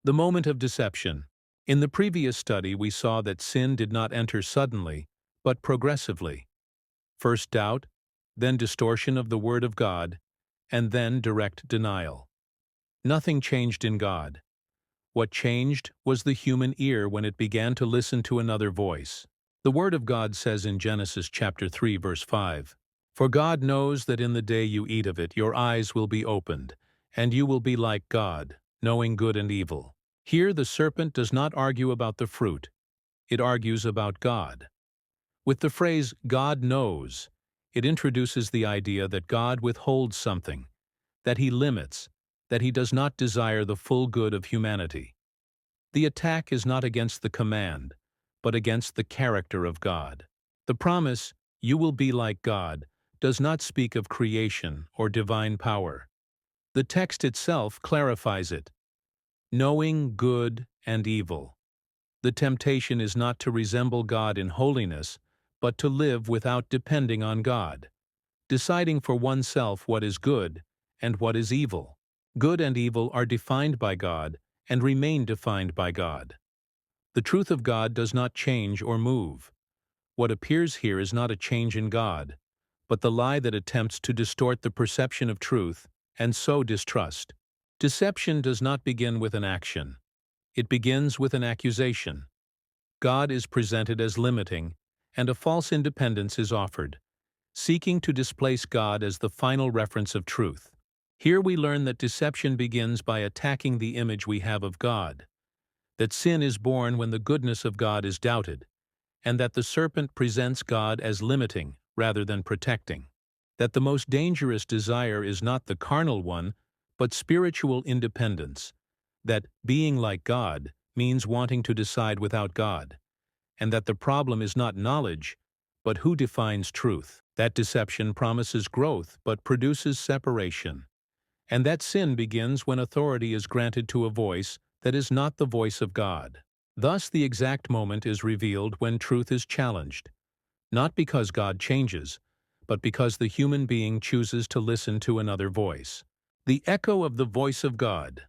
The moment of deception. In the previous study, we saw that sin did not enter suddenly, but progressively. First doubt, then distortion of the Word of God, and then direct denial. Nothing changed in God. What changed was the human ear when it began to listen to another voice. The Word of God says in Genesis chapter 3, verse 5, "For God knows that in the day you eat of it, your eyes will be opened, and you will be like God, knowing good and evil." Here the serpent does not argue about the fruit, it argues about God. With the phrase, "God knows," it introduces the idea that God withholds something, that he limits, that he does not desire the full good of humanity. The attack is not against the command, but against the character of God. The promise, "You will be like God," does not speak of creation or divine power. The text itself clarifies it. Knowing good and evil. The temptation is not to resemble God in holiness, but to live without depending on God, deciding for oneself what is good and what is evil. Good and evil are defined by God and remain defined by God. The truth of God does not change or move. What appears here is not a change in God, but the lie that attempts to distort the perception of truth and sow distrust. Deception does not begin with an action. It begins with an accusation. God is presented as limiting, and a false independence is offered, seeking to displace God as the final reference of truth. Here we learn that deception begins by attacking the image we have of God, that sin is born when the goodness of God is doubted, and that the serpent presents God as limiting rather than protecting. That the most dangerous desire is not the carnal one, but spiritual independence, that being like God means wanting to decide without God, and that the problem is not knowledge, but who defines truth. That deception promises growth but produces separation, and that sin begins when authority is granted to a voice that is not the voice of God. Thus the exact moment is revealed when truth is challenged, not because God changes, but because the human being chooses to listen to another voice. The echo of the voice of God.